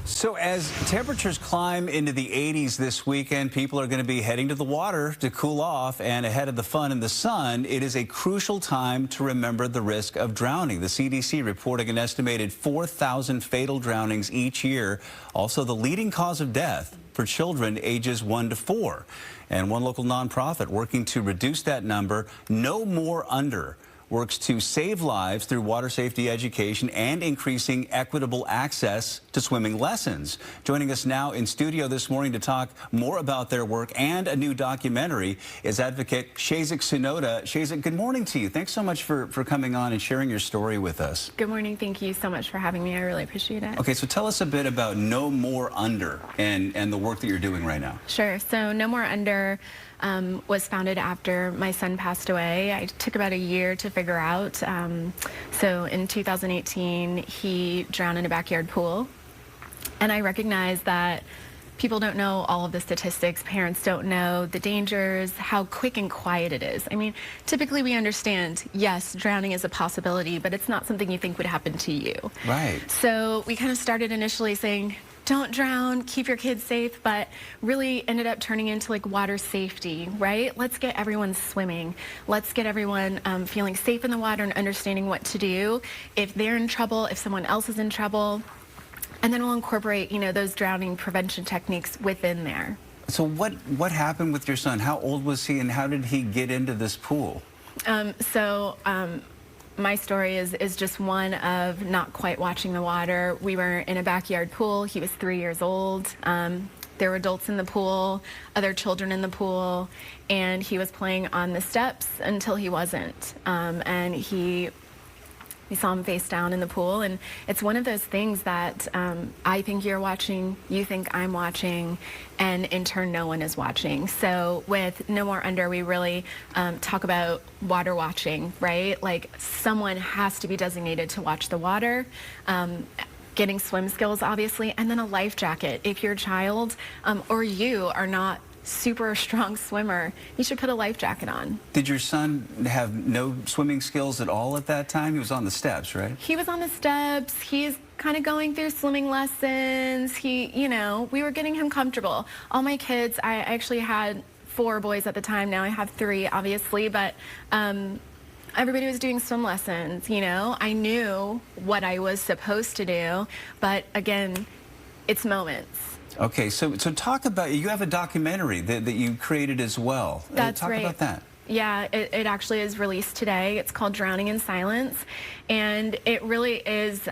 So as temperatures climb into the 80s this weekend, people are going to be heading to the water to cool off, and ahead of the fun in the sun, it is a crucial time to remember the risk of drowning. The CDC reporting an estimated 4,000 fatal drownings each year, also the leading cause of death for children ages 1 to 4. And one local nonprofit working to reduce that number, No More Under, works to save lives through water safety education and increasing equitable access to swimming lessons. Joining us now in studio this morning to talk more about their work and a new documentary is advocate Shazek Sunoda. Shazek, good morning to you. Thanks so much for coming on and sharing your story with us. Good morning. Thank you so much for having me. I really appreciate it. Okay, so tell us a bit about No More Under and the work that you're doing right now. Sure. So No More Under was founded after my son passed away. I took about a year to figure out. So in 2018, he drowned in a backyard pool. And I recognized that people don't know all of the statistics. Parents don't know the dangers, how quick and quiet it is. I mean, typically we understand, yes, drowning is a possibility, but it's not something you think would happen to you. Right. So we kind of started initially saying, don't drown, keep your kids safe, but really ended up turning into like water safety, right? Let's get everyone swimming. Let's get everyone feeling safe in the water and understanding what to do if they're in trouble, if someone else is in trouble. And then we'll incorporate, those drowning prevention techniques within there. So what happened with your son? How old was he and how did he get into this pool? My story is just one of not quite watching the water. We were in a backyard pool. He was 3 years old. There were adults in the pool, other children in the pool, and he was playing on the steps until he wasn't. We saw him face down in the pool, and it's one of those things that I think you're watching, you think I'm watching, and in turn no one is watching. So with No More Under, we really talk about water watching, right? Like someone has to be designated to watch the water. Getting swim skills, obviously, and then a life jacket. If your child or you are not super strong swimmer, you should put a life jacket on. Did your son have no swimming skills at all at that time? He was on the steps, right? He was on the steps. He's kind of going through swimming lessons. We were getting him comfortable. All my kids, I actually had 4 boys at the time. Now I have 3, obviously, but everybody was doing swim lessons, I knew what I was supposed to do, but again, it's moments. Okay, so talk about, you have a documentary that you created as well. That's right. Talk about that. Yeah, it actually is released today. It's called Drowning in Silence, and it really is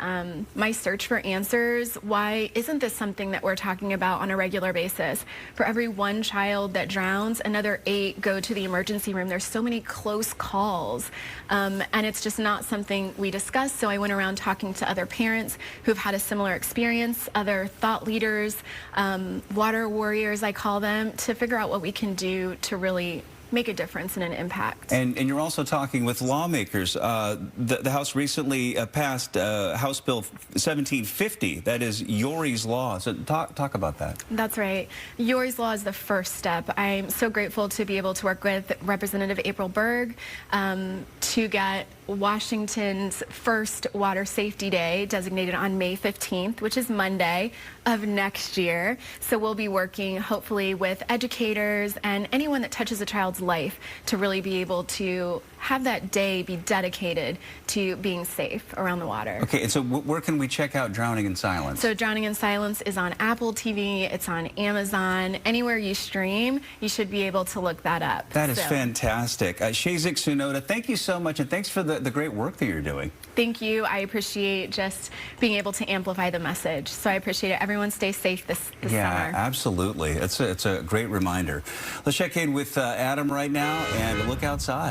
my search for answers. Why isn't this something that we're talking about on a regular basis? For every 1 child that drowns, another 8 go to the emergency room. There's so many close calls, and it's just not something we discuss. So I went around talking to other parents who've had a similar experience, other thought leaders, water warriors, I call them, to figure out what we can do to really make a difference and an impact. And you're also talking with lawmakers. The House recently passed House Bill 1750. That is Yorri's Law. So talk about that. That's right. Yorri's Law is the first step. I'm so grateful to be able to work with Representative April Berg to get Washington's first Water Safety Day designated on May 15th, which is Monday of next year. So we'll be working hopefully with educators and anyone that touches a child's life to really be able to have that day be dedicated to being safe around the water. Okay, and so where can we check out Drowning in Silence? So Drowning in Silence is on Apple TV, it's on Amazon, anywhere you stream, you should be able to look that up. That is fantastic. Shazek Sunoda, thank you so much, and thanks for the great work that you're doing. Thank you. I appreciate just being able to amplify the message. So I appreciate it. Everyone stay safe this summer. Yeah, absolutely. It's a great reminder. Let's check in with Adam right now and look outside.